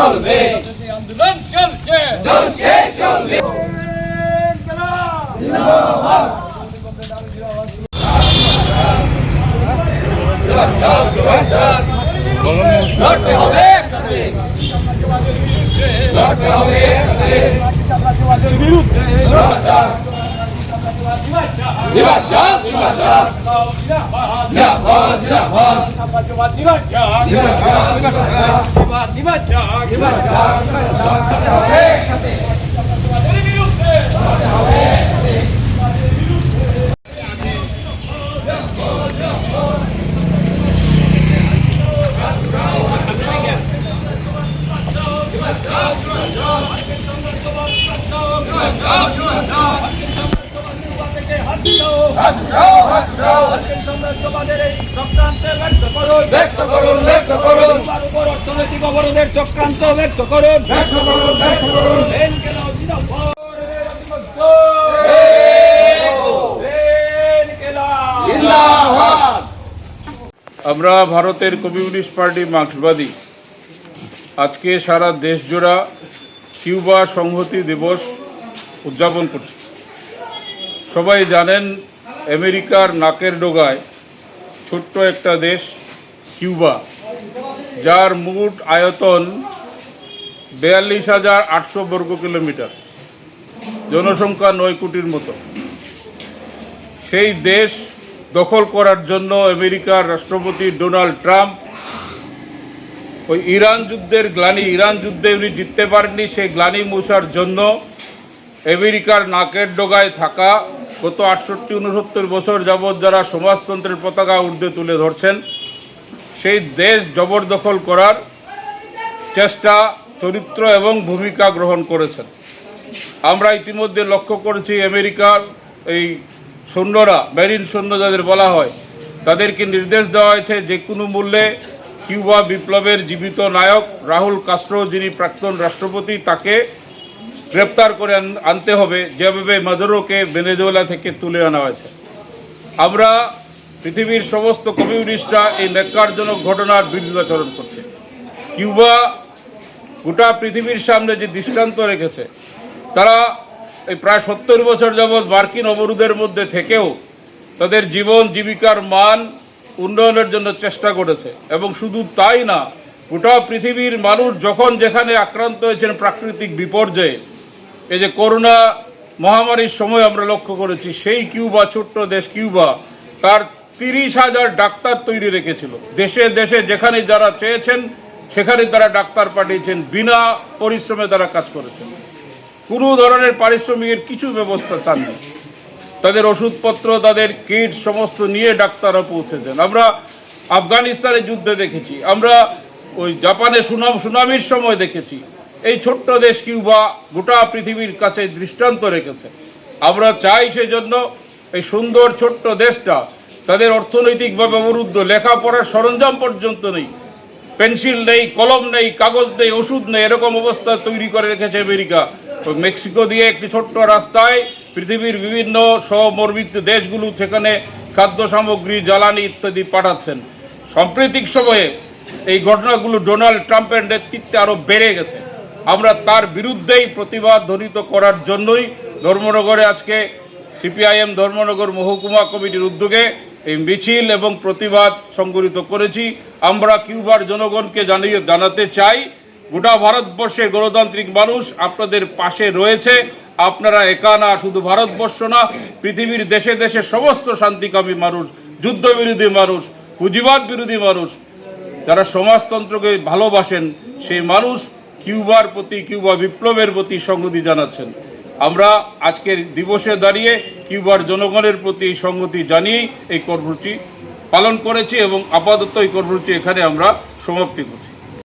চলবে আন্দোলন চলছে চলবে জিন্দাবাদ লড়তে হবে একসাথে লড়তে হবে একসাথে বিরুদ্ধে জিন্দাবাদ জিন্দাবাদ জিন্দাবাদ জিন্দাবাদ লড়তে হবে একসাথে লড়তে হবে একসাথে ব্যক্ত করুন অর্থনৈতিক অবরোধের চক্রান্ত ব্যক্ত করুন আমরা ভারতের কমিউনিস্ট পার্টি মার্ক্সবাদী আজকে সারা দেশ জোড়া কিউবা সংহতি দিবস উদযাপন করছি। সবাই জানেন আমেরিকার নাকের ডগায় ছোট্ট একটা দেশ কিউবা, যার মোট আয়তন 42,800 বর্গ কিলোমিটার, জনসংখ্যা 9 কোটির মতো। সেই দেশ দখল করার জন্য আমেরিকার রাষ্ট্রপতি ডোনাল্ড ট্রাম্প ওই ইরান যুদ্ধে উনি জিততে পারেননি, সেই গ্লানি মোছার জন্য আমেরিকার নাকের ডগায় থাকা গত 68-69 বছর যাবৎ যারা সমাজতন্ত্রের পতাকা ঊর্ধ্বে তুলে ধরছেন, সেই দেশ জবরদখল করার চেষ্টা, চরিত্র এবং ভূমিকা গ্রহণ করেছেন। আমরা ইতিমধ্যে লক্ষ্য করেছি আমেরিকার এই সৈন্যরা, মেরিন সৈন্য যাদের বলা হয়, তাদেরকে নির্দেশ দেওয়া হয়েছে যে কোনো মূল্যে কিউবা বিপ্লবের জীবিত নায়ক রাহুল কাস্ট্রো, যিনি প্রাক্তন রাষ্ট্রপতি, তাকে গ্রেপ্তার করে আনতে হবে, যেভাবে মাদুরোকে ভেনেজুয়েলা থেকে তুলে আনা হয়েছে। আমরা পৃথিবীর সমস্ত কমিউনিস্টরা এই ন্যাক্কারজনক ঘটনার বিরুদ্ধাচরণ করছে। কিউবা গোটা পৃথিবীর সামনে যে দৃষ্টান্ত রেখেছে, তারা এই প্রায় 70 বছর যাবৎ মার্কিন অবরোধের মধ্যে থেকেও তাদের জীবন জীবিকার মান উন্নয়নের জন্য চেষ্টা করেছে। এবং শুধু তাই না, গোটা পৃথিবীর মানুষ যখন যেখানে আক্রান্ত হয়েছেন প্রাকৃতিক বিপর্যয়ে, এই যে করোনা মহামারীর সময় আমরা লক্ষ্য করেছি, সেই কিউবা, ছোট্ট দেশ কিউবা, তার 30,000 ডাক্তার তৈরি রেখেছিল। দেশে দেশে যেখানে যারা চেয়েছেন সেখানে তারা ডাক্তার পাঠিয়েছেন, বিনা পরিশ্রমে তারা কাজ করেছেন, কোনো ধরনের পারিশ্রমিকের কিছু ব্যবস্থা চাননি। তাদের ওষুধপত্র, তাদের কিট সমস্ত নিয়ে ডাক্তাররা পৌঁছেছেন। আমরা আফগানিস্তানের যুদ্ধে দেখেছি, আমরা ওই জাপানে সুনামির সময় দেখেছি। এই ছোট্ট দেশ কিউবা গোটা পৃথিবীর কাছে দৃষ্টান্ত রেখেছে। আমরা চাই সেজন্য এই সুন্দর ছোট্ট দেশটা, তাদের অর্থনৈতিকভাবে অবরুদ্ধ, লেখাপড়ার সরঞ্জাম পর্যন্ত নেই, পেন্সিল নেই, কলম নেই, কাগজ নেই, ওষুধ নেই, এরকম অবস্থা তৈরি করে রেখেছে আমেরিকা। ওই মেক্সিকো দিয়ে একটি ছোট্ট রাস্তায় পৃথিবীর বিভিন্ন সহমর্মিত দেশগুলো সেখানে খাদ্য সামগ্রী, জ্বালানি ইত্যাদি পাঠাচ্ছেন। সাম্প্রতিক সময়ে এই ঘটনাগুলো ডোনাল্ড ট্রাম্পের নেতৃত্বে আরও বেড়ে গেছে। আমরা তার বিরুদ্ধেই প্রতিবাদ ধ্বনিত করার জন্যই ধর্মনগরে আজকে সিপিআইএম ধর্মনগর মহকুমা কমিটির উদ্যোগে এই মিছিল এবং প্রতিবাদ সংগঠিত করেছি। আমরা কিউবার জনগণকে জানাতে চাই, গোটা ভারতবর্ষের গণতান্ত্রিক মানুষ আপনাদের পাশে রয়েছে। আপনারা একা না, শুধু ভারতবর্ষ না, পৃথিবীর দেশে দেশে সমস্ত শান্তিকামী মানুষ, যুদ্ধবিরোধী মানুষ, পুঁজিবাদ বিরোধী মানুষ, যারা সমাজতন্ত্রকে ভালোবাসেন, সেই মানুষ কিউবার প্রতি, কিউবা বিপ্লবের প্রতি সংহতি জানাচ্ছেন। আমরা আজকের দিবসে দাঁড়িয়ে কিউবার জনগণের প্রতি সংহতি জানিয়েই এই কর্মসূচি পালন করেছি এবং আপাতত এই কর্মসূচি এখানে আমরা সমাপ্তি করছি।